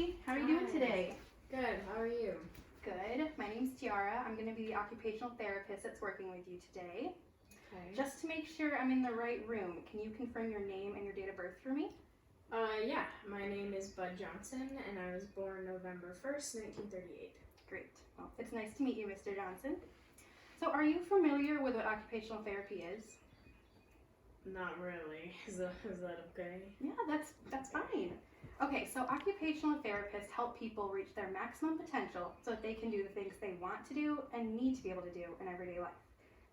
Ashley. How are you doing today? Good. How are you? Good. My name's Tiara. I'm going to be the occupational therapist that's working with you today. Okay. Just to make sure I'm in the right room, can you confirm your name and your date of birth for me? Yeah. My name is Bud Johnson, and I was born November 1st, 1938. Great. Well, it's nice to meet you, Mr. Johnson. So are you familiar with what occupational therapy is? Not really. Is that okay? Yeah, that's fine. Okay, so occupational therapists help people reach their maximum potential so that they can do the things they want to do and need to be able to do in everyday life.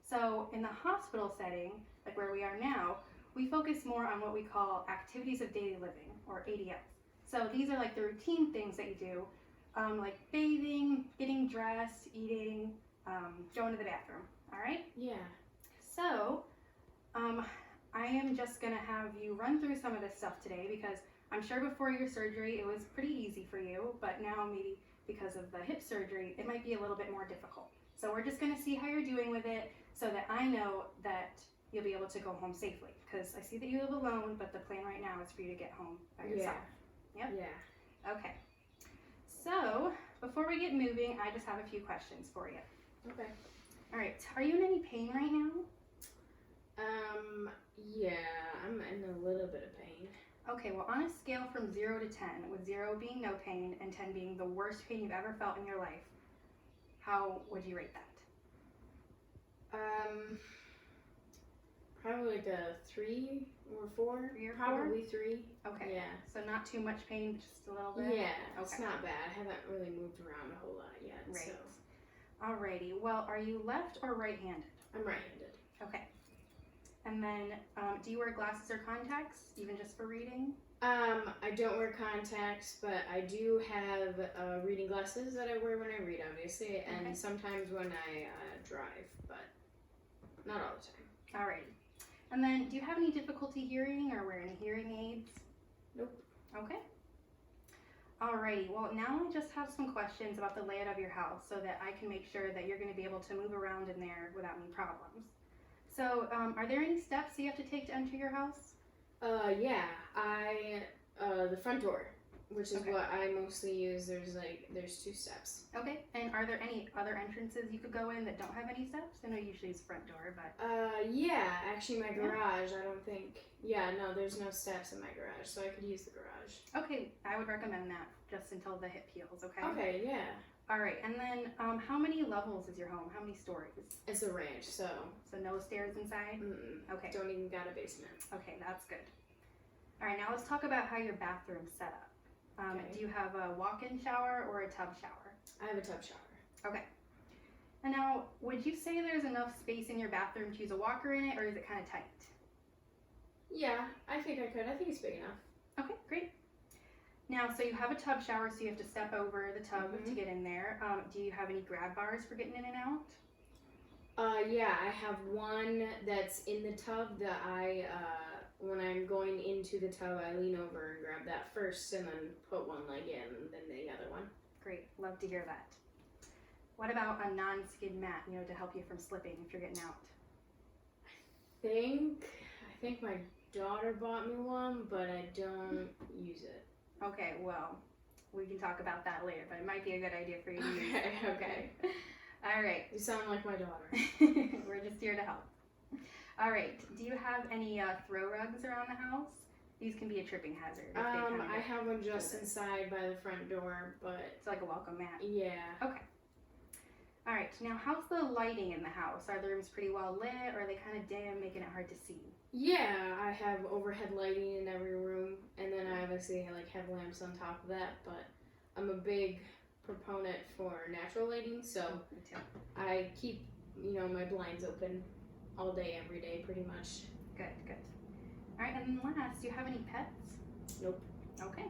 So in the hospital setting, like where we are now, we focus more on what we call activities of daily living, or ADLs. So these are like the routine things that you do, like bathing, getting dressed, eating, going to the bathroom, all right? Yeah. So, I am just gonna have you run through some of this stuff today because I'm sure before your surgery it was pretty easy for you, but now maybe because of the hip surgery, it might be a little bit more difficult. So we're just gonna see how you're doing with it so that I know that you'll be able to go home safely. Because I see that you live alone, but the plan right now is for you to get home by yourself. Yep? Yeah. Okay. So, before we get moving, I just have a few questions for you. Okay. All right, are you in any pain right now? Yeah, I'm in a little bit of pain. Okay, well, on a scale from 0 to 10, with 0 being no pain and 10 being the worst pain you've ever felt in your life, how would you rate that? Probably like a 3 or 4. 3 or 4? Probably 3. Okay. Yeah. So not too much pain, but just a little bit? Yeah, it's Okay. not bad. I haven't really moved around a whole lot yet. Right. So Alrighty. Well, are you left or right-handed? I'm right-handed. Okay. And then, do you wear glasses or contacts, even just for reading? I don't wear contacts, but I do have reading glasses that I wear when I read, obviously, and Okay. sometimes when I drive, but not all the time. Alrighty. And then, do you have any difficulty hearing or wear any hearing aids? Nope. Okay. Alrighty, well now I just have some questions about the layout of your house so that I can make sure that you're going to be able to move around in there without any problems. So, are there any steps you have to take to enter your house? Yeah, the front door, which is Okay. what I mostly use, there's 2 steps. Okay, and are there any other entrances you could go in that don't have any steps? I know usually it's front door, but... Yeah, actually my garage, I don't think, no, there's no steps in my garage, so I could use the garage. Okay, I would recommend that just until the hip heals, okay? Okay, yeah. Alright, and then how many levels is your home? How many stories? It's a ranch, so... So no stairs inside? Okay. Don't even got a basement. Okay, that's good. Alright, now let's talk about how your bathroom's set up. Okay. Do you have a walk-in shower or a tub shower? I have a tub shower. Okay. And now, would you say there's enough space in your bathroom to use a walker in it, or is it kind of tight? Yeah, I think I could. I think it's big enough. Okay, great. Now, so you have a tub shower, so you have to step over the tub to get in there. Do you have any grab bars for getting in and out? Yeah, I have one that's in the tub that when I'm going into the tub, I lean over and grab that first and then put one leg in and then the other one. Great, love to hear that. What about a non-skid mat, to help you from slipping if you're getting out? I think my daughter bought me one, but I don't use it. Okay, well, we can talk about that later, but it might be a good idea for you to use. Okay. All right. You sound like my daughter. We're just here to help. All right. Do you have any throw rugs around the house? These can be a tripping hazard. If they I have one just inside by the front door, but it's like a welcome mat. yeah. Okay. All right. Now, how's the lighting in the house? Are the rooms pretty well lit, or are they kind of dim, making it hard to see? Yeah, I have overhead lighting in every room, and then I obviously have lamps on top of that, but I'm a big proponent for natural lighting, so Me too. I keep, my blinds open all day, every day, pretty much. Good, good. All right, and then last, do you have any pets? Nope. Okay.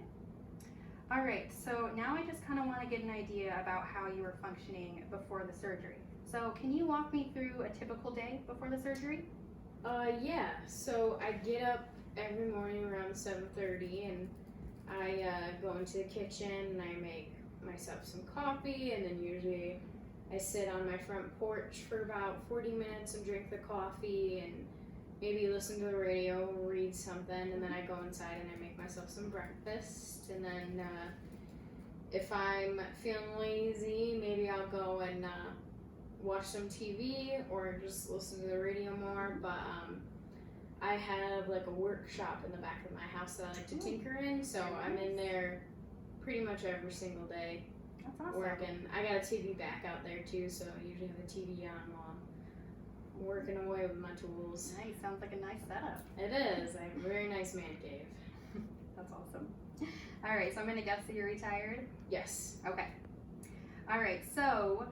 All right, so now I just kind of want to get an idea about how you were functioning before the surgery. So can you walk me through a typical day before the surgery? Yeah, so I get up every morning around 7:30, and I go into the kitchen, and I make myself some coffee, and then usually I sit on my front porch for about 40 minutes and drink the coffee and maybe listen to the radio, read something, and then I go inside and I make myself some breakfast, and then if I'm feeling lazy, maybe I'll go and watch some TV or just listen to the radio more. But I have like a workshop in the back of my house that I like to tinker in, so Very I'm in nice. there pretty much every single day That's awesome. working. I got a TV back out there too, so I usually have the TV on while I'm working away with my tools. Nice. Sounds like a nice setup. It is. I have a very nice man cave. That's awesome. All right, so I'm gonna guess that you're retired. Yes. Okay. All right. So,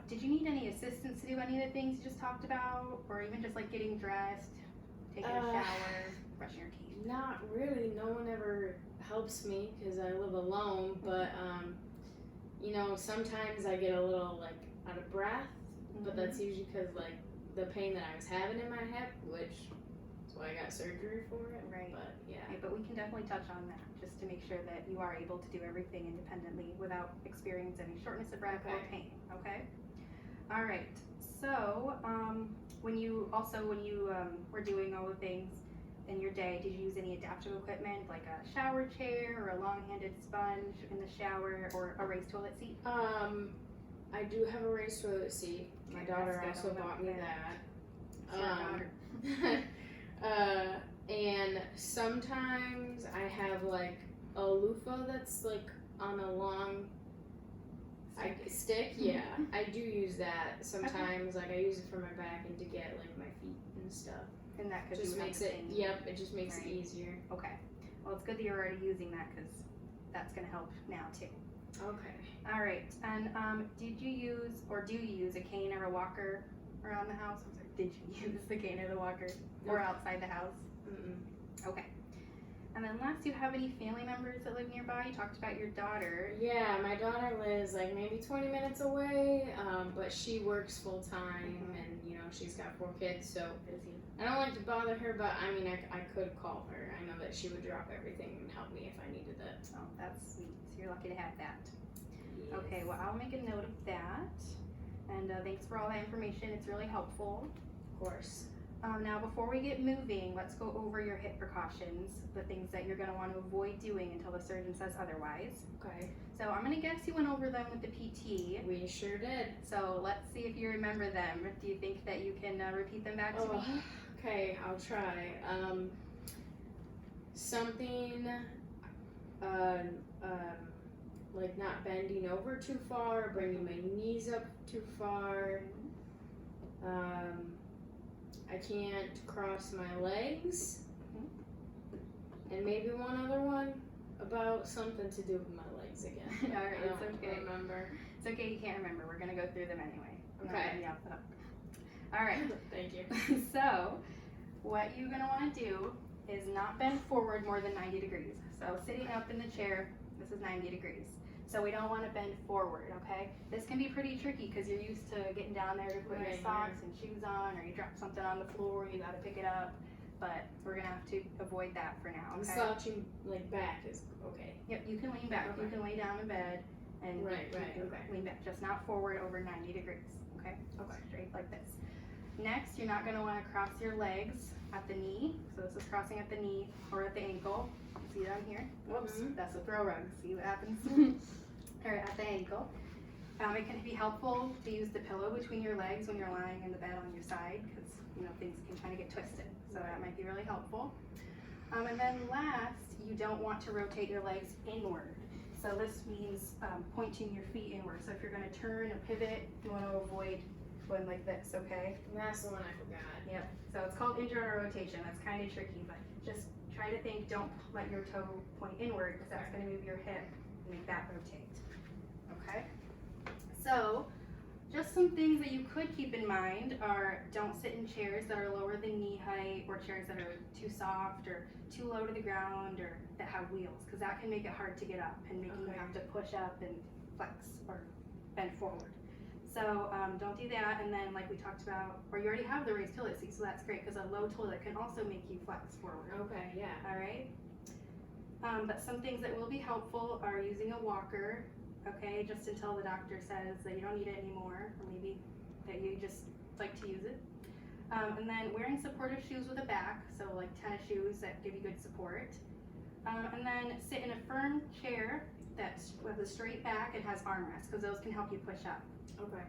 did you need any assistance to do any of the things you just talked about, or even just like getting dressed, taking a shower, brushing your teeth? Not really. No one ever helps me because I live alone. But you know, sometimes I get a little like out of breath, but that's usually because like the pain that I was having in my hip, which is why I got surgery for it. Right. But yeah. Okay, but we can definitely touch on that just to make sure that you are able to do everything independently without experiencing any shortness of breath or Okay. pain. Okay. All right. So, when you were doing all the things in your day, did you use any adaptive equipment like a shower chair or a long-handed sponge in the shower or a raised toilet seat? I do have a raised toilet seat. My Okay, daughter that's also good. bought me Smart that. daughter. And sometimes I have like a loofah that's like on a long stick. Yeah, I do use that sometimes. Like I use it for my back and to get like my feet and stuff. And that could Just be makes it. Yep, it just makes it Right. easier. Okay. Well, it's good that you're already using that because that's going to help now too. Okay. All right. And did you use or do you use a cane or a walker around the house? I'm sorry. Did you use the cane or the walker or Nope. outside the house? Mm-mm. Okay. And then last, do you have any family members that live nearby? You talked about your daughter. Yeah, my daughter lives like maybe 20 minutes away, but she works full time and you know she's got 4 kids, so Busy. I don't like to bother her, but I mean I could call her. I know that she would drop everything and help me if I needed it. Oh, that's sweet. So you're lucky to have that. Okay. Well, I'll make a note of that. And thanks for all that information. It's really helpful. Of course. Now, before we get moving, let's go over your hip precautions, the things that you're going to want to avoid doing until the surgeon says otherwise. Okay. So I'm going to guess you went over them with the PT. We sure did. So let's see if you remember them. Do you think that you can repeat them back to me? Okay, I'll try. Something like not bending over too far, bringing my knees up too far. I can't cross my legs. And maybe one other one about something to do with my legs again. All right, I don't it's okay. remember. It's okay, you can't remember. We're going to go through them anyway. I'm not Okay. letting you off the hook. All right. Thank you. So, what you're going to want to do is not bend forward more than 90 degrees. So, sitting up in the chair, this is 90 degrees. So, we don't want to bend forward, okay? This can be pretty tricky because you're used to getting down there to put your Right, socks and shoes on, or you drop something on the floor, you got to pick it up. But we're going to have to avoid that for now, okay? Slouching like back is okay. Yep, you can lean back. You Okay. can lay down in bed and Right, you right, can okay. lean back, just not forward over 90 degrees, okay? Okay. Straight like this. Next, you're not going to want to cross your legs at the knee. So this is crossing at the knee or at the ankle. See down here? Whoops, Mhm. that's a throw rug. See what happens? Or at the ankle. It can be helpful to use the pillow between your legs when you're lying in the bed on your side because you know things can kind of get twisted. So that might be really helpful. And then last, you don't want to rotate your legs inward. So this means pointing your feet inward. So if you're going to turn or pivot, you want to avoid going like this, okay? That's the one I forgot. Yep. So it's called internal rotation. That's kind of tricky, but just try to think, don't let your toe point inward because that's going to move your hip and make that rotate. Okay? So, just some things that you could keep in mind are don't sit in chairs that are lower than knee height or chairs that are too soft or too low to the ground or that have wheels because that can make it hard to get up and make you Okay. have to push up and flex or bend forward. So don't do that, and then like we talked about, or you already have the raised toilet seat, so that's great because a low toilet can also make you flex forward. Okay, yeah. All right. But some things that will be helpful are using a walker, okay, just until the doctor says that you don't need it anymore, or maybe that you just like to use it. And then wearing supportive shoes with a back, so like tennis shoes that give you good support. And then sit in a firm chair with a straight back and has armrests, because those can help you push up. Okay.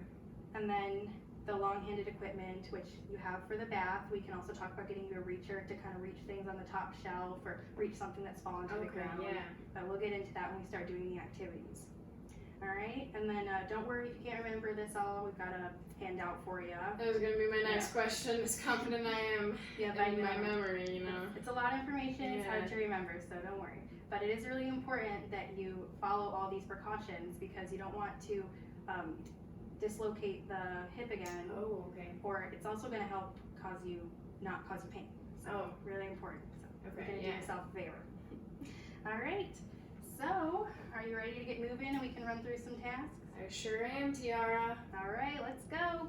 And then the long-handed equipment, which you have for the bath. We can also talk about getting you a reacher to kind of reach things on the top shelf or reach something that's fallen to the Okay, ground. yeah. But we'll get into that when we start doing the activities. All right, and then don't worry if you can't remember this all. We've got a handout for you. That was gonna be my next question. As confident I am Yeah, in my memory, you know. It's a lot of information. It's Yeah. hard to remember, so don't worry. But it is really important that you follow all these precautions because you don't want to dislocate the hip again, Oh, okay. or it's also going to help not cause you pain. So Oh. really important. So you're Okay, going to do yeah. yourself a favor. All right. So are you ready to get moving and we can run through some tasks? I sure am, Tiara. All right, let's go.